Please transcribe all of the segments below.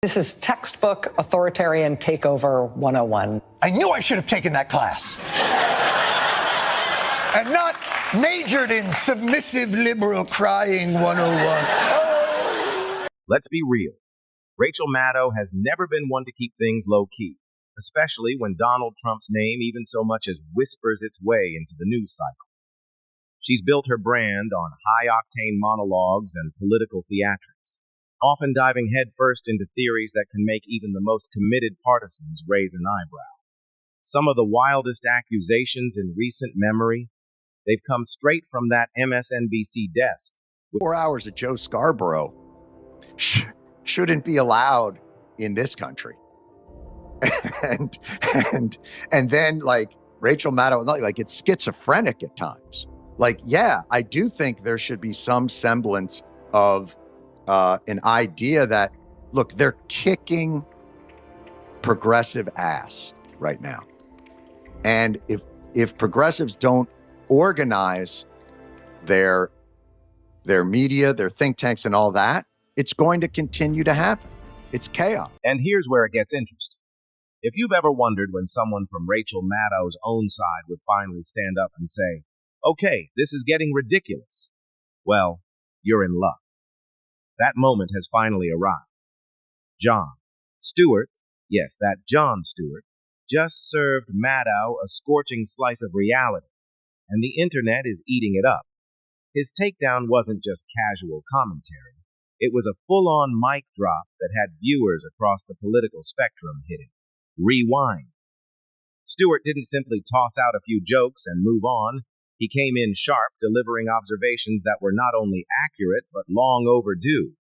This is textbook authoritarian takeover 101. I knew I should have taken that class. And not majored in submissive liberal crying 101. Oh. Let's be real. Rachel Maddow has never been one to keep things low-key, especially when Donald Trump's name even so much as whispers its way into the news cycle. She's built her brand on high-octane monologues and political theatrics, often diving headfirst into theories that can make even the most committed partisans raise an eyebrow. Some of the wildest accusations in recent memory, they've come straight from that MSNBC desk. 4 hours of Joe Scarborough shouldn't be allowed in this country. and then like Rachel Maddow, like it's schizophrenic at times. Like, yeah, I do think there should be some semblance of an idea that, look, they're kicking progressive ass right now. And if progressives don't organize their media, their think tanks and all that, it's going to continue to happen. It's chaos. And here's where it gets interesting. If you've ever wondered when someone from Rachel Maddow's own side would finally stand up and say, okay, this is getting ridiculous, well, you're in luck. That moment has finally arrived. Jon Stewart, yes, that Jon Stewart, just served Maddow a scorching slice of reality, and the internet is eating it up. His takedown wasn't just casual commentary. It was a full-on mic drop that had viewers across the political spectrum hitting rewind. Stewart didn't simply toss out a few jokes and move on. He came in sharp, delivering observations that were not only accurate, but long overdue.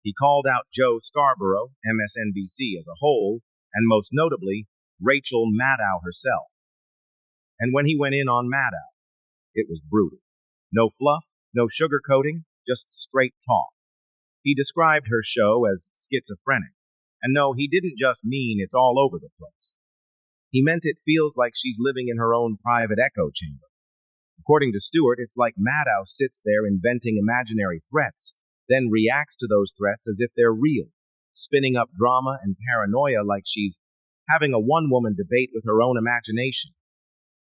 He called out Joe Scarborough, MSNBC as a whole, and most notably, Rachel Maddow herself. And when he went in on Maddow, it was brutal. No fluff, no sugarcoating, just straight talk. He described her show as schizophrenic. And no, he didn't just mean it's all over the place. He meant it feels like she's living in her own private echo chamber. According to Stewart, it's like Maddow sits there inventing imaginary threats, then reacts to those threats as if they're real, spinning up drama and paranoia like she's having a one-woman debate with her own imagination.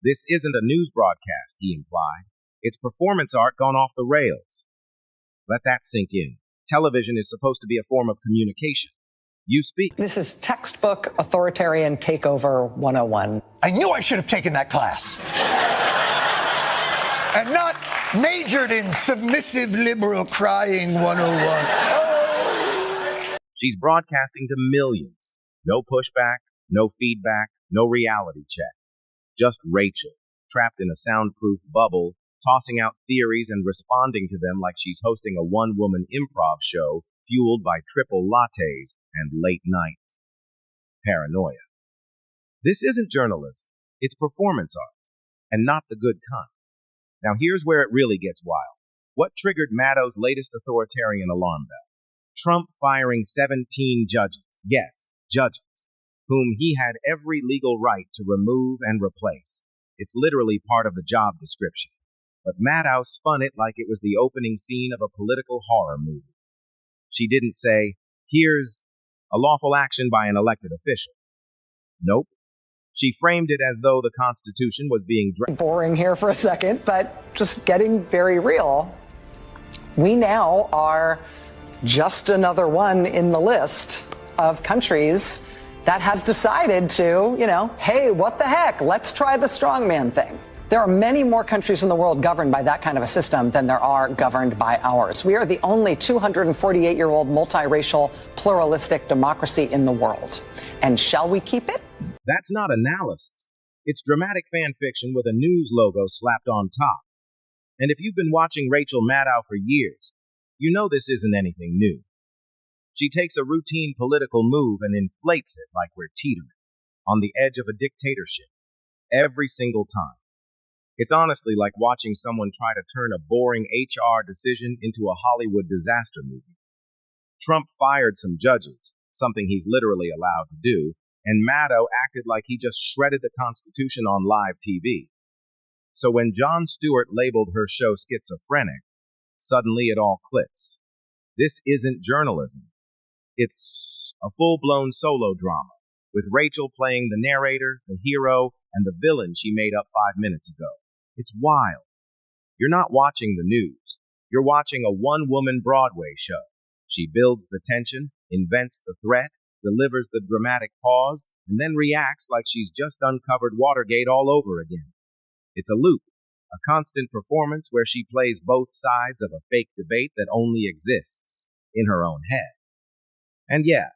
This isn't a news broadcast, he implied. It's performance art gone off the rails. Let that sink in. Television is supposed to be a form of communication. You speak. This is textbook authoritarian takeover 101. I knew I should have taken that class. And not majored in submissive liberal crying 101. Oh. She's broadcasting to millions. No pushback, no feedback, no reality check. Just Rachel, trapped in a soundproof bubble, tossing out theories and responding to them like she's hosting a one-woman improv show fueled by triple lattes and late-night paranoia. This isn't journalism. It's performance art, and not the good kind. Now here's where it really gets wild. What triggered Maddow's latest authoritarian alarm bell? Trump firing 17 judges, yes, judges, whom he had every legal right to remove and replace. It's literally part of the job description. But Maddow spun it like it was the opening scene of a political horror movie. She didn't say, here's a lawful action by an elected official. Nope. She framed it as though the Constitution was being boring here for a second, but just getting very real. We now are just another one in the list of countries that has decided to, hey, what the heck? Let's try the strongman thing. There are many more countries in the world governed by that kind of a system than there are governed by ours. We are the only 248-year-old multiracial, pluralistic democracy in the world. And shall we keep it? That's not analysis. It's dramatic fan fiction with a news logo slapped on top. And if you've been watching Rachel Maddow for years, you know this isn't anything new. She takes a routine political move and inflates it like we're teetering on the edge of a dictatorship every single time. It's honestly like watching someone try to turn a boring HR decision into a Hollywood disaster movie. Trump fired some judges, something he's literally allowed to do, and Maddow acted like he just shredded the Constitution on live TV. So when Jon Stewart labeled her show schizophrenic, suddenly it all clicks. This isn't journalism. It's a full-blown solo drama, with Rachel playing the narrator, the hero, and the villain she made up 5 minutes ago. It's wild. You're not watching the news. You're watching a one-woman Broadway show. She builds the tension, invents the threat, delivers the dramatic pause, and then reacts like she's just uncovered Watergate all over again. It's a loop, a constant performance where she plays both sides of a fake debate that only exists in her own head. And yeah,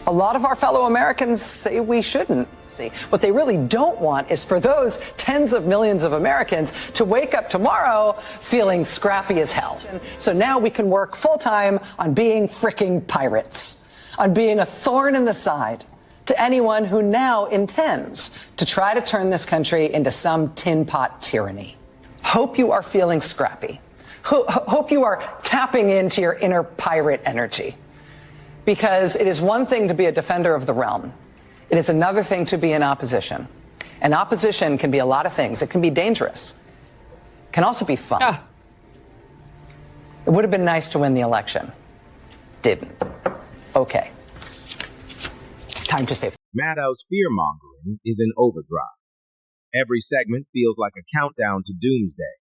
A lot of our fellow Americans say we shouldn't. See, what they really don't want is for those tens of millions of Americans to wake up tomorrow feeling scrappy as hell. So now we can work full time on being fricking pirates, on being a thorn in the side to anyone who now intends to try to turn this country into some tin pot tyranny. Hope you are feeling scrappy. Hope you are tapping into your inner pirate energy. Because it is one thing to be a defender of the realm. It is another thing to be in opposition. And opposition can be a lot of things. It can be dangerous. It can also be fun. It would have been nice to win the election. Didn't. Okay. Time to say. Maddow's fear-mongering is in overdrive. Every segment feels like a countdown to doomsday.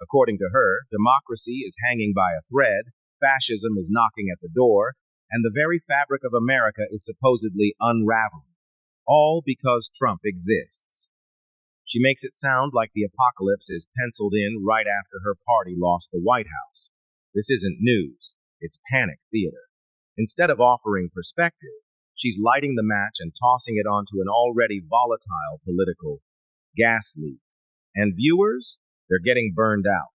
According to her, democracy is hanging by a thread, fascism is knocking at the door, and the very fabric of America is supposedly unraveling, all because Trump exists. She makes it sound like the apocalypse is penciled in right after her party lost the White House. This isn't news, it's panic theater. Instead of offering perspective, she's lighting the match and tossing it onto an already volatile political gas leak. And viewers, they're getting burned out.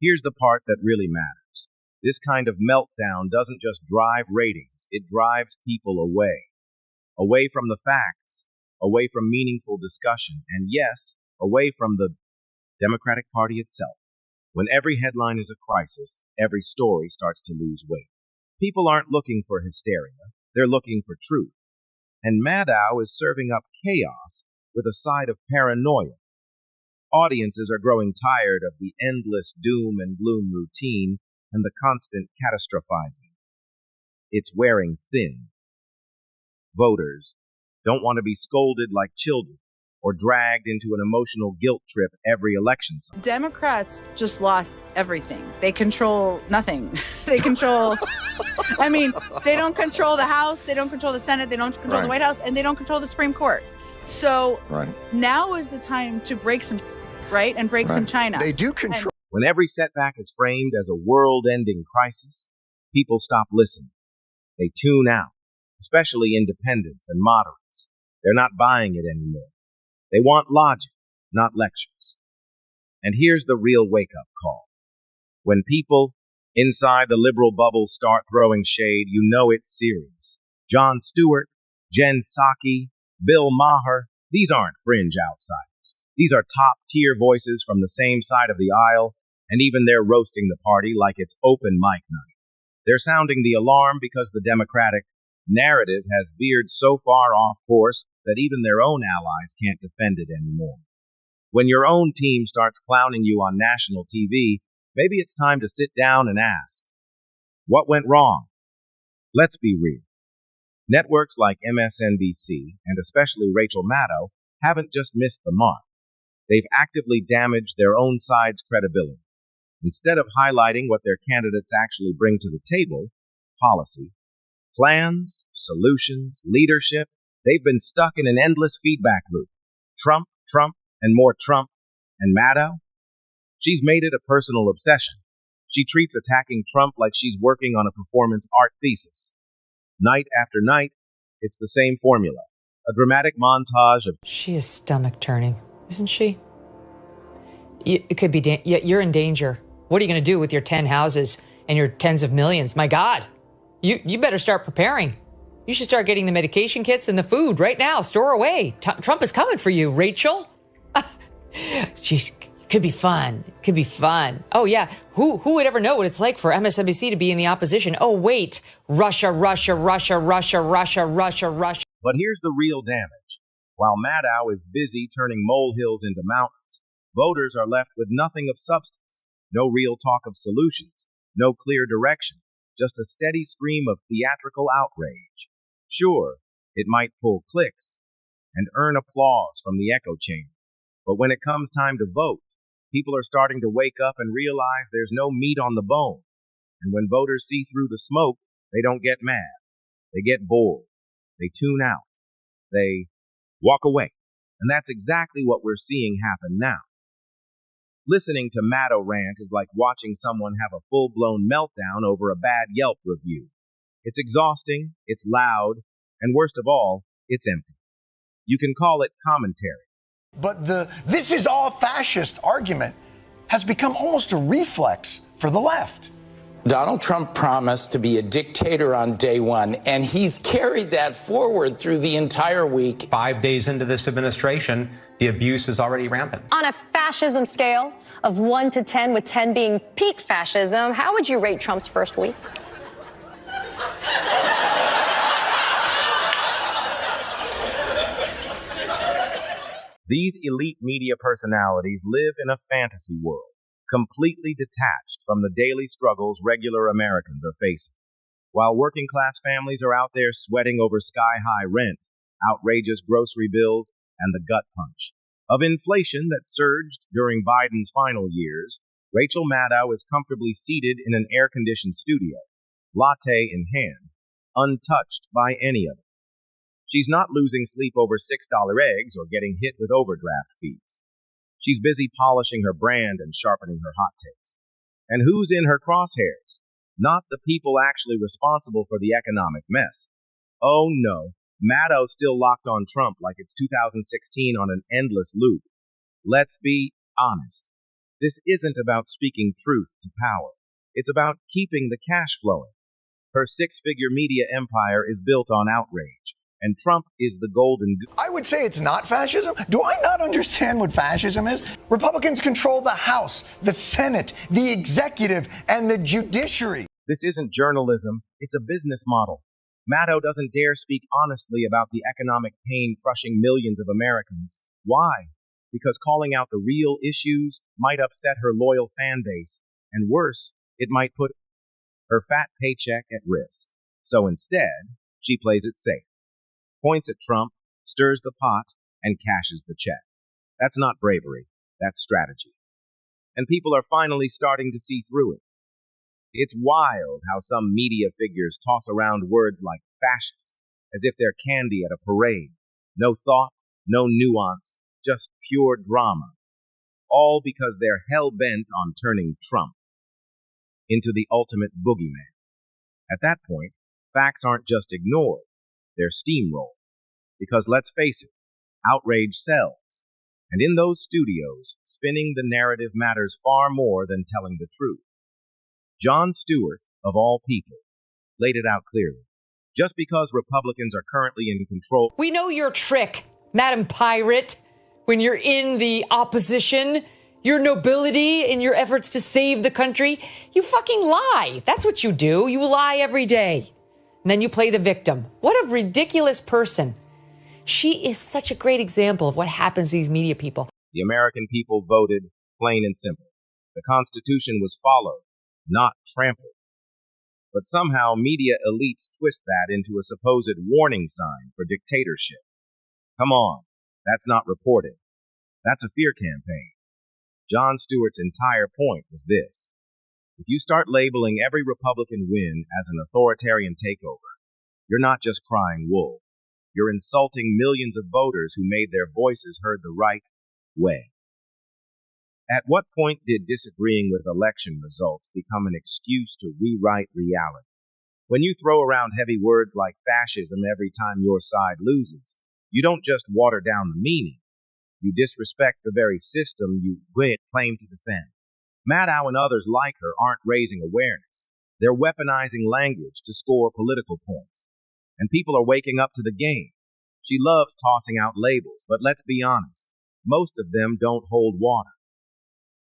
Here's the part that really matters. This kind of meltdown doesn't just drive ratings, it drives people away. Away from the facts, away from meaningful discussion, and yes, away from the Democratic Party itself. When every headline is a crisis, every story starts to lose weight. People aren't looking for hysteria, they're looking for truth. And Maddow is serving up chaos with a side of paranoia. Audiences are growing tired of the endless doom and gloom routine and the constant catastrophizing. It's wearing thin. Voters don't want to be scolded like children or dragged into an emotional guilt trip every election cycle. Democrats just lost everything. They control nothing. They control, they don't control the House, they don't control the Senate, they don't control the White House, and they don't control the Supreme Court. So now is the time to break some, and break some China. They do control. When every setback is framed as a world-ending crisis, people stop listening. They tune out, especially independents and moderates. They're not buying it anymore. They want logic, not lectures. And here's the real wake-up call. When people inside the liberal bubble start throwing shade, you know it's serious. Jon Stewart, Jen Psaki, Bill Maher, these aren't fringe outsiders. These are top-tier voices from the same side of the aisle, and even they're roasting the party like it's open mic night. They're sounding the alarm because the Democratic narrative has veered so far off course that even their own allies can't defend it anymore. When your own team starts clowning you on national TV, maybe it's time to sit down and ask, what went wrong? Let's be real. Networks like MSNBC, and especially Rachel Maddow, haven't just missed the mark. They've actively damaged their own side's credibility. Instead of highlighting what their candidates actually bring to the table, policy, plans, solutions, leadership, they've been stuck in an endless feedback loop. Trump, Trump, and more Trump. And Maddow? She's made it a personal obsession. She treats attacking Trump like she's working on a performance art thesis. Night after night, it's the same formula. A dramatic montage of... She is stomach turning, isn't she? It could be... You're in danger. What are you going to do with your 10 houses and your tens of millions? My God, you better start preparing. You should start getting the medication kits and the food right now. Store away. Trump is coming for you, Rachel. Jeez, could be fun. Could be fun. Oh, yeah. Who would ever know what it's like for MSNBC to be in the opposition? Oh, wait. Russia. But here's the real damage. While Maddow is busy turning molehills into mountains, voters are left with nothing of substance. No real talk of solutions, no clear direction, just a steady stream of theatrical outrage. Sure, it might pull clicks and earn applause from the echo chamber, but when it comes time to vote, people are starting to wake up and realize there's no meat on the bone. And when voters see through the smoke, they don't get mad. They get bored. They tune out. They walk away. And that's exactly what we're seeing happen now. Listening to Maddow rant is like watching someone have a full-blown meltdown over a bad Yelp review. It's exhausting, it's loud, and worst of all, it's empty. You can call it commentary. But the "this is all fascist" argument has become almost a reflex for the left. Donald Trump promised to be a dictator on day one, and he's carried that forward through the entire week. 5 days into this administration, the abuse is already rampant. On a fascism scale of 1 to 10, with 10 being peak fascism, how would you rate Trump's first week? These elite media personalities live in a fantasy world, completely detached from the daily struggles regular Americans are facing. While working-class families are out there sweating over sky-high rent, outrageous grocery bills, and the gut punch of inflation that surged during Biden's final years, Rachel Maddow is comfortably seated in an air-conditioned studio, latte in hand, untouched by any of it. She's not losing sleep over $6 eggs or getting hit with overdraft fees. She's busy polishing her brand and sharpening her hot takes. And who's in her crosshairs? Not the people actually responsible for the economic mess. Oh no, Maddow's still locked on Trump like it's 2016 on an endless loop. Let's be honest. This isn't about speaking truth to power. It's about keeping the cash flowing. Her six-figure media empire is built on outrage. And Trump is the golden goose. I would say it's not fascism. Do I not understand what fascism is? Republicans control the House, the Senate, the executive, and the judiciary. This isn't journalism. It's a business model. Maddow doesn't dare speak honestly about the economic pain crushing millions of Americans. Why? Because calling out the real issues might upset her loyal fan base. And worse, it might put her fat paycheck at risk. So instead, she plays it safe. Points at Trump, stirs the pot, and cashes the check. That's not bravery. That's strategy. And people are finally starting to see through it. It's wild how some media figures toss around words like fascist as if they're candy at a parade. No thought, no nuance, just pure drama. All because they're hell-bent on turning Trump into the ultimate boogeyman. At that point, facts aren't just ignored. They're steamrolled. Because let's face it, outrage sells. And in those studios, spinning the narrative matters far more than telling the truth. Jon Stewart, of all people, laid it out clearly. Just because Republicans are currently in control... We know your trick, Madam Pirate, when you're in the opposition, your nobility in your efforts to save the country. You fucking lie. That's what you do. You lie every day. And then you play the victim. What a ridiculous person. She is such a great example of what happens to these media people. The American people voted, plain and simple. The Constitution was followed, not trampled. But somehow media elites twist that into a supposed warning sign for dictatorship. Come on, that's not reported. That's a fear campaign. Jon Stewart's entire point was this. If you start labeling every Republican win as an authoritarian takeover, you're not just crying wolf. You're insulting millions of voters who made their voices heard the right way. At what point did disagreeing with election results become an excuse to rewrite reality? When you throw around heavy words like fascism every time your side loses, you don't just water down the meaning. You disrespect the very system you claim to defend. Maddow and others like her aren't raising awareness. They're weaponizing language to score political points. And people are waking up to the game. She loves tossing out labels, but let's be honest, most of them don't hold water.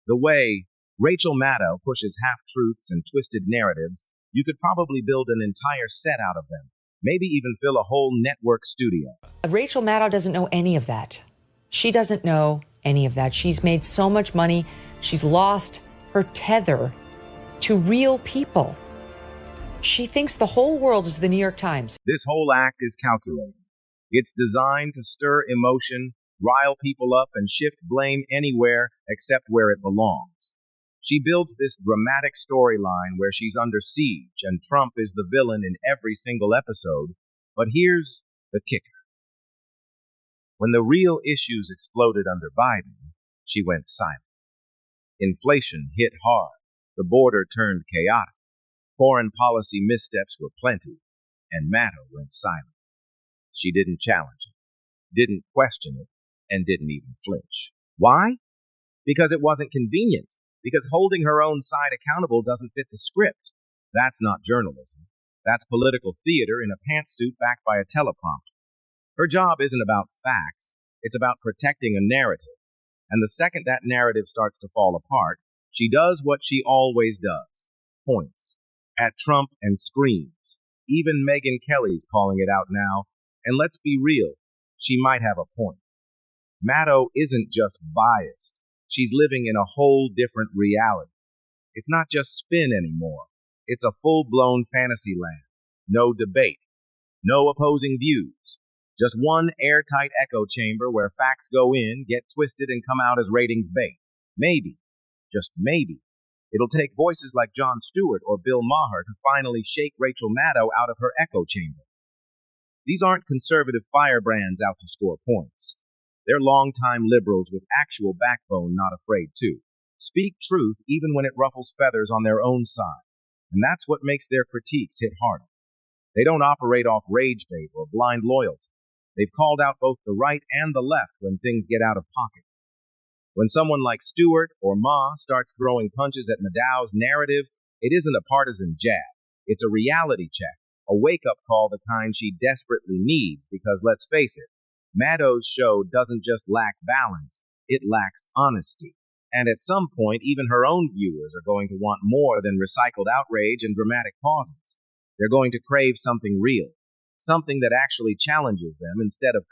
The way Rachel Maddow pushes half-truths and twisted narratives, you could probably build an entire set out of them, maybe even fill a whole network studio. Rachel Maddow doesn't know any of that. She doesn't know any of that. She's made so much money. She's lost her tether to real people. She thinks the whole world is the New York Times. This whole act is calculated. It's designed to stir emotion, rile people up, and shift blame anywhere except where it belongs. She builds this dramatic storyline where she's under siege and Trump is the villain in every single episode. But here's the kicker. When the real issues exploded under Biden, she went silent. Inflation hit hard. The border turned chaotic. Foreign policy missteps were plenty, and Maddow went silent. She didn't challenge it, didn't question it, and didn't even flinch. Why? Because it wasn't convenient. Because holding her own side accountable doesn't fit the script. That's not journalism. That's political theater in a pantsuit backed by a teleprompter. Her job isn't about facts. It's about protecting a narrative. And the second that narrative starts to fall apart, she does what she always does. Points at Trump and screams. Even Megyn Kelly's calling it out now. And let's be real, she might have a point. Maddow isn't just biased. She's living in a whole different reality. It's not just spin anymore. It's a full-blown fantasy land. No debate. No opposing views. Just one airtight echo chamber where facts go in, get twisted, and come out as ratings bait. Maybe, just maybe, it'll take voices like Jon Stewart or Bill Maher to finally shake Rachel Maddow out of her echo chamber. These aren't conservative firebrands out to score points. They're longtime liberals with actual backbone, not afraid to speak truth even when it ruffles feathers on their own side. And that's what makes their critiques hit harder. They don't operate off rage bait or blind loyalty. They've called out both the right and the left when things get out of pocket. When someone like Stewart or Ma starts throwing punches at Maddow's narrative, it isn't a partisan jab. It's a reality check, a wake-up call, the kind she desperately needs, because let's face it, Maddow's show doesn't just lack balance, it lacks honesty. And at some point, even her own viewers are going to want more than recycled outrage and dramatic pauses. They're going to crave something real, something that actually challenges them instead of